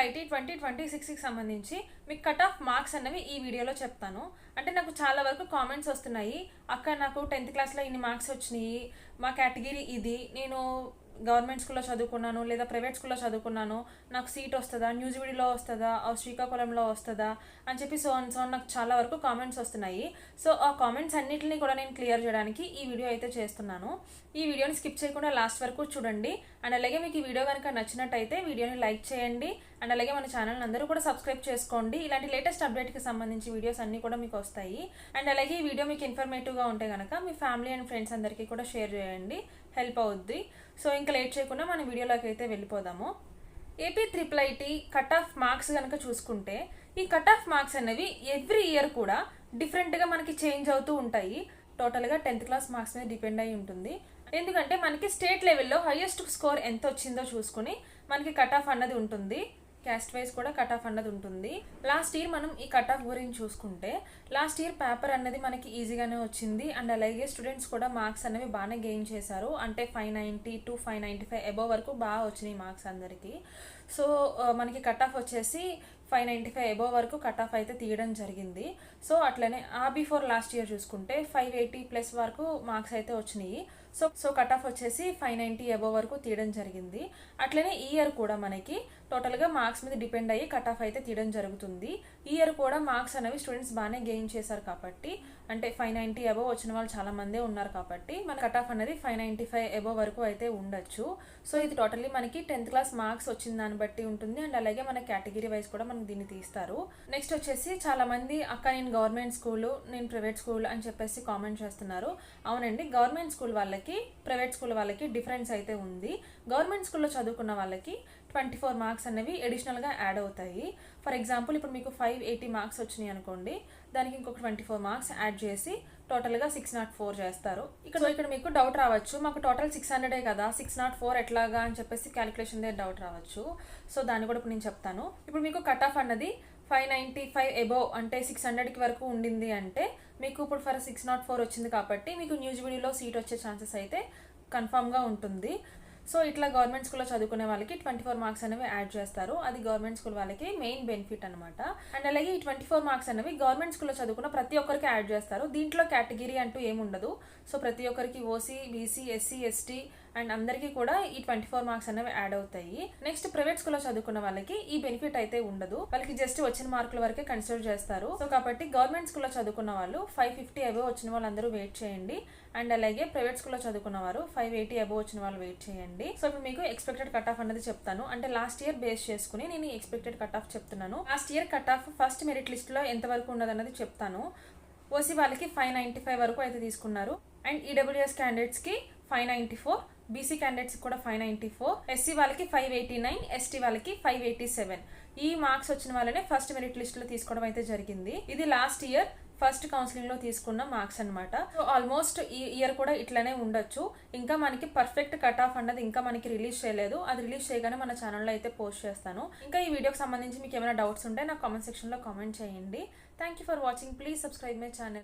IT 2026కి సంబంధించి మీకు cut off marks అన్నవి ఈ వీడియోలో చెప్తాను. అంటే నాకు చాలా వరకు కామెంట్స్ వస్తున్నాయి, అక్క నాకు 10th క్లాస్లో ఇన్ని మార్క్స్ వచ్చినాయి, మా కేటగిరీ ఇది, నేను గవర్నమెంట్ స్కూల్లో చదువుకున్నాను లేదా ప్రైవేట్ స్కూల్లో చదువుకున్నాను, నాకు సీట్ వస్తుందా, న్యూజివీడిలో వస్తుందా, శ్రీకాకుళంలో వస్తుందా అని చెప్పి సో నాకు చాలా వరకు కామెంట్స్ వస్తున్నాయి. సో ఆ కామెంట్స్ అన్నిటిని కూడా నేను క్లియర్ చేయడానికి ఈ వీడియో అయితే చేస్తున్నాను. ఈ వీడియోని స్కిప్ చేయకుండా లాస్ట్ వరకు చూడండి. అండ్ అలాగే మీకు ఈ వీడియో కనుక నచ్చినట్టయితే వీడియోని లైక్ చేయండి. అండ్ అలాగే మన ఛానల్ అందరూ కూడా సబ్స్క్రైబ్ చేసుకోండి. ఇలాంటి లేటెస్ట్ అప్డేట్కి సంబంధించి వీడియోస్ అన్నీ కూడా మీకు వస్తాయి. అండ్ అలాగే ఈ వీడియో మీకు ఇన్ఫర్మేటివ్గా ఉంటే కనుక మీ ఫ్యామిలీ అండ్ ఫ్రెండ్స్ అందరికీ కూడా షేర్ చేయండి, హెల్ప్ అవుద్ది. సో ఇంకా లేట్ చేయకుండా మన వీడియోలోకి అయితే వెళ్ళిపోదాము. AP IIIT cut off marks కనుక చూసుకుంటే ఈ కట్ ఆఫ్ మార్క్స్ అనేవి ఎవ్రీ ఇయర్ కూడా డిఫరెంట్గా మనకి చేంజ్ అవుతూ ఉంటాయి. టోటల్గా 10th క్లాస్ మార్క్స్ మీద డిపెండ్ అయి ఉంటుంది. ఎందుకంటే మనకి స్టేట్ లెవెల్లో హైయెస్ట్ స్కోర్ ఎంత వచ్చిందో చూసుకుని మనకి కట్ ఆఫ్ అన్నది ఉంటుంది. క్యాస్ట్ వైజ్ కూడా కట్ ఆఫ్ అన్నది ఉంటుంది. లాస్ట్ ఇయర్ మనం ఈ కట్ ఆఫ్ గురించి చూసుకుంటే లాస్ట్ ఇయర్ పేపర్ అన్నది మనకి ఈజీగానే వచ్చింది. అండ్ అలాగే స్టూడెంట్స్ కూడా మార్క్స్ అనేవి బాగానే గెయిన్ చేశారు. అంటే 590 to 595 అబోవ్ వరకు బాగా వచ్చినాయి మార్క్స్ అందరికీ. సో మనకి కట్ ఆఫ్ వచ్చేసి 595 అబోవ్ వరకు కట్ ఆఫ్ అయితే తీయడం జరిగింది. సో అట్లనే బిఫోర్ లాస్ట్ ఇయర్ చూసుకుంటే 580+ వరకు మార్క్స్ అయితే వచ్చినాయి. సో కట్ ఆఫ్ వచ్చేసి 590 అబోవ్ వరకు తీయడం జరిగింది. అట్లనే ఈ ఇయర్ కూడా మనకి టోటల్గా మార్క్స్ మీద డిపెండ్ అయ్యి కట్ ఆఫ్ అయితే తీయడం జరుగుతుంది. ఈ ఇయర్ కూడా మార్క్స్ అనేవి స్టూడెంట్స్ బాగానే గెయిన్ చేశారు కాబట్టి, అంటే 590 అబోవ్ వచ్చిన వాళ్ళు చాలా మందే ఉన్నారు కాబట్టి మన కట్ ఆఫ్ అనేది 595 అబోవ్ వరకు అయితే ఉండొచ్చు. సో ఇది టోటల్లీ మనకి 10th క్లాస్ మార్క్స్ వచ్చిన దాన్ని బట్టి ఉంటుంది. అండ్ అలాగే మన కేటగిరీ వైజ్ కూడా మనకి దీన్ని తీస్తారు. నెక్స్ట్ వచ్చేసి చాలా మంది అక్క నేను గవర్నమెంట్ స్కూల్, నేను ప్రైవేట్ స్కూల్ అని చెప్పేసి కామెంట్ చేస్తున్నారు. అవునండి, గవర్నమెంట్ స్కూల్ వాళ్ళకి ప్రైవేట్ స్కూల్ వాళ్ళకి డిఫరెన్స్ అయితే ఉంది. గవర్నమెంట్ స్కూల్లో చదువుకున్న వాళ్ళకి 24 మార్క్స్ అనేవి అడిషనల్గా యాడ్ అవుతాయి. ఫర్ ఎగ్జాంపుల్ ఇప్పుడు మీకు 580 మార్క్స్ వచ్చినాయి అనుకోండి, దానికి ఇంకొక 24 మార్క్స్ యాడ్ చేసి టోటల్గా 604 చేస్తారు. ఇక్కడ మీకు డౌట్ రావచ్చు, మాకు టోటల్ 600 కదా, 604 ఎట్లాగా అని చెప్పేసి క్యాలిక్యులేషన్ దగ్గర డౌట్ రావచ్చు. సో దాన్ని కూడా ఇప్పుడు నేను చెప్తాను. ఇప్పుడు మీకు కట్ ఆఫ్ అన్నది 595 అబోవ్ అంటే 600కి వరకు ఉండింది అంటే మీకు ఇప్పుడు 604 వచ్చింది కాబట్టి మీకు న్యూజివీడిలో సీట్ వచ్చే ఛాన్సెస్ అయితే కన్ఫామ్గా ఉంటుంది. సో ఇట్లా గవర్నమెంట్ స్కూల్లో చదువుకునే వాళ్ళకి 24 మార్క్స్ అనేవి యాడ్ చేస్తారు. అది గవర్నమెంట్ స్కూల్ వాళ్ళకి మెయిన్ బెనిఫిట్ అనమాట. అండ్ అలాగే ఈ 24 మార్క్స్ అనేవి గవర్నమెంట్ స్కూల్లో చదువుకున్న ప్రతి ఒక్కరికి యాడ్ చేస్తారు. దీంట్లో కేటగిరీ అంటూ ఏముండదు. సో ప్రతి ఒక్కరికి OC, BC, SC, ST and అందరికీ కూడా ఈ 24 మార్క్స్ అనేవి యాడ్ అవుతాయి. నెక్స్ట్ ప్రైవేట్ స్కూల్లో చదువుకున్న వాళ్ళకి ఈ బెనిఫిట్ అయితే ఉండదు, వాళ్ళకి జస్ట్ వచ్చిన మార్కుల వరకే కన్సిడర్ చేస్తారు. సో కాబట్టి గవర్నమెంట్ స్కూల్లో చదువుకున్న వాళ్ళు 550 అబోవ్ వచ్చిన వాళ్ళందరూ వెయిట్ చేయండి. అండ్ అలాగే ప్రైవేట్ స్కూల్లో చదువుకున్న వారు 580 అబోవ్ వచ్చిన వాళ్ళు వెయిట్ చేయండి. సో ఇప్పుడు మీకు ఎక్స్పెక్టెడ్ కట్ ఆఫ్ అనేది చెప్తాను. అంటే లాస్ట్ ఇయర్ బేస్ చేసుకుని నేను ఎక్స్పెక్టెడ్ కట్ ఆఫ్ చెప్తున్నాను. Last year cut off first merit list లో ఎంత వరకు ఉన్నదన్నది చెప్తాను. ఓసీ వాళ్ళకి 595 వరకు అయితే తీసుకున్నారు. అండ్ ఈడబ్ల్యూఎస్ క్యాండిడేట్స్ కి 594, బీసీ క్యాండిడేట్స్ కూడా 594, ఎస్సీ వాళ్ళకి 589, ఎస్టీ వాళ్ళకి 587. ఈ మార్క్స్ వచ్చిన వాళ్ళనే ఫస్ట్ మెరిట్ లిస్ట్ లో తీసుకోవడం అయితే జరిగింది. ఇది లాస్ట్ ఇయర్ ఫస్ట్ కౌన్సిలింగ్ లో తీసుకున్న మార్క్స్ అనమాట. సో ఆల్మోస్ట్ ఈ ఇయర్ కూడా ఇట్లానే ఉండొచ్చు. ఇంకా మనకి పర్ఫెక్ట్ కట్ ఆఫ్ అన్నది ఇంకా మనకి రిలీజ్ చేయలేదు. అది రిలీజ్ చేయగానే మన ఛానల్లో అయితే పోస్ట్ చేస్తాను. ఇంకా ఈ వీడియోకి సంబంధించి మీకు ఏమైనా డౌట్స్ ఉంటే నాకు కామెంట్ సెక్షన్ లో కామెంట్ చేయండి. Thank you for watching. Please subscribe my channel.